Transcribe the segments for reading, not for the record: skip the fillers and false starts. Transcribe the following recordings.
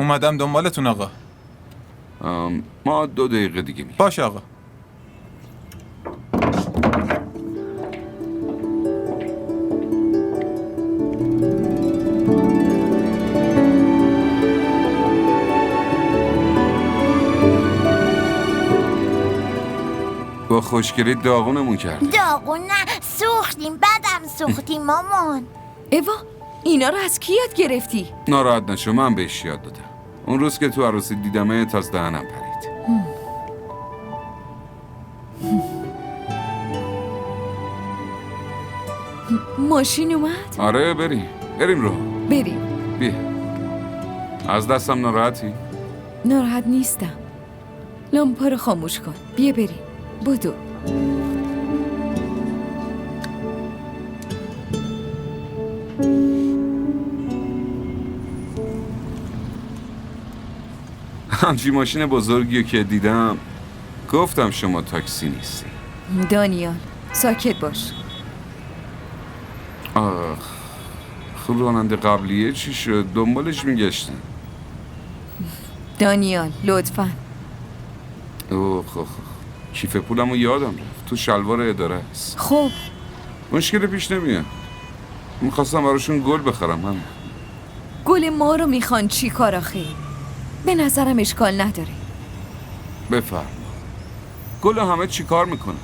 اومدم دنبالتون آقا. ما 2 دقیقه دیگه میام. باشه آقا. با خوشگلی داغونمون کردی. داغون نه، سوختیم، بدم سوختیم مامان. ایوا، اینا رو از کی یاد گرفتی؟ ناراحت نشو، من بهش یاد دادم. اون روز که تو عروسی دیدمه تاز دهنم پرید. ماشین اومد؟ آره بریم رو. بریم. بیا. از دستم ناراحتی؟ ناراحت نیستم. لامپا رو خاموش کن. بیا بریم. بدو. همچی ماشین بزرگی که دیدم گفتم شما تاکسی نیستی. دانیال ساکت باش. آخ، خب راننده قبلیه چی شد؟ دنبالش میگشتن. دانیال لطفاً. اوه کیف پولمو یادم رفت تو شلوار اداره است. خب مشکلی پیش نمیاد. میخواستم براشون گل بخرم. همین. گل ما رو میخوان چی کار آخه؟ به نظرم اشکال نداره. بفرما. گل همه چی کار میکنه؟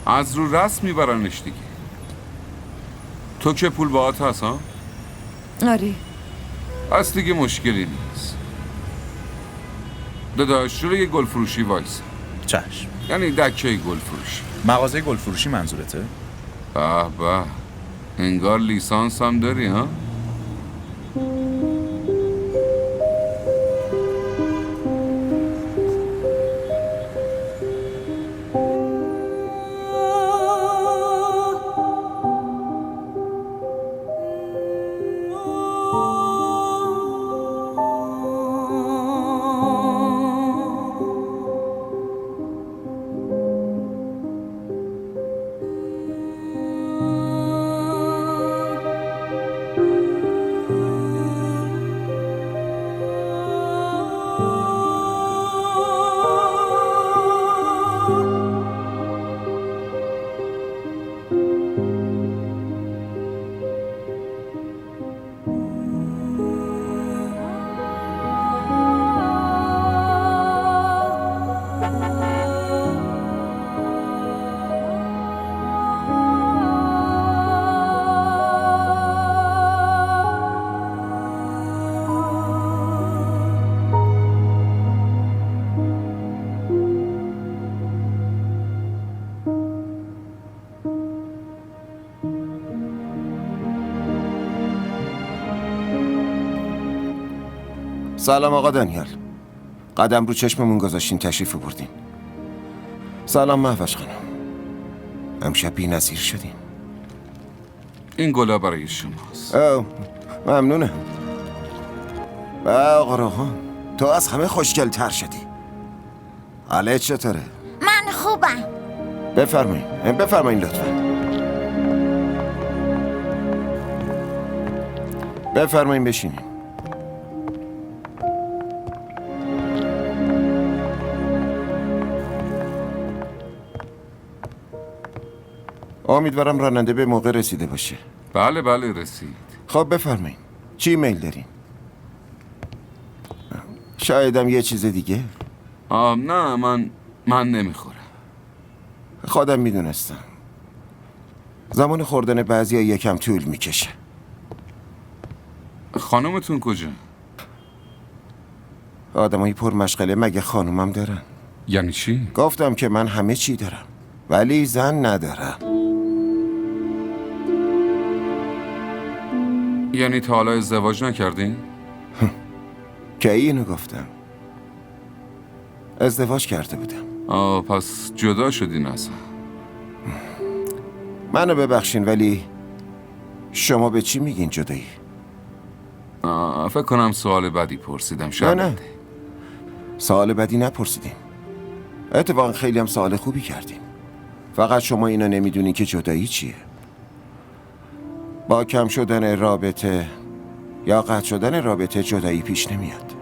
از رو رسم میبرنش دیگه. تو که پول باهات هست ها؟ آره. پس دیگه مشکلی نیست. داداش رو یه گل فروشی وایس. چشم. یعنی دکه گل فروشی. مغازه گل فروشی منظورته؟ به انگار لیسانس هم داری ها؟ سلام آقا دانیال. قدم رو چشممون گذاشتین تشریف بردین. سلام مهوش خانم. امشب بی‌نظیر شدین. این گلا برای شماست. ممنونم. آقا روحان، تو از همه خوشگل تر شدی. حالت چطوره؟ من خوبم. بفرمایین لطفا. بفرمایین بشینین. امیدوارم راننده به موقع رسیده باشه. بله رسید. خب بفرمایین. چی میل دارین؟ شایدم یه چیز دیگه؟ نه من نمیخورم. خودم میدونستم. زمان خوردن بعضیا یکم طول میکشه. خانومتون کجا؟ آدمایی پر مشغله مگه خانومم دارن؟ یعنی چی؟ گفتم که من همه چی دارم ولی زن ندارم. یعنی تا حالا ازدواج نکردین؟ که اینو گفتم. ازدواج کرده بودم. پس جدا شدین اصلا. منو ببخشین ولی شما به چی میگین جدایی؟ فکر کنم سوال بدی پرسیدم. نه سوال بدی نپرسیدیم. اتفاقا خیلی هم سوال خوبی کردیم. فقط شما اینو نمیدونین که جدایی چیه. با کم شدن رابطه یا قطع شدن رابطه جدایی پیش نمیاد.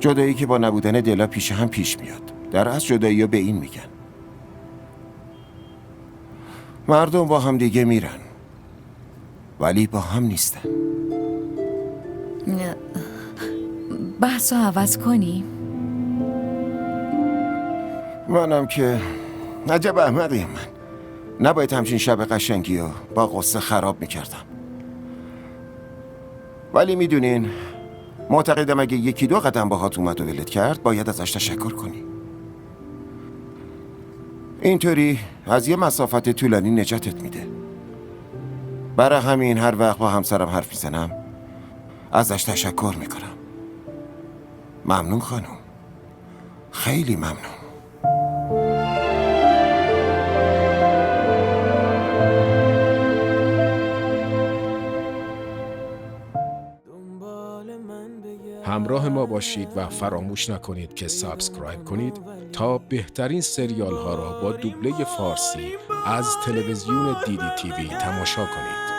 جدایی که با نبودن دلا پیش هم پیش میاد. در اصل جدایی ها به این میگن. مردم با هم دیگه میرن ولی با هم نیستن. بحث رو عوض کنیم. منم که عجب احمقیم من. نباید همچین شب قشنگی رو با قصه خراب میکردم. ولی میدونین معتقدم اگه یکی دو قدم باهات اومد و ولت کرد باید ازش تشکر کنی. اینطوری از یه مسافت طولانی نجاتت میده. برای همین هر وقت با همسرم حرف میزنم ازش تشکر میکنم. ممنون خانم، خیلی ممنون. همراه ما باشید و فراموش نکنید که سابسکرایب کنید تا بهترین سریال ها را با دوبله فارسی از تلویزیون دیدی تیوی تماشا کنید.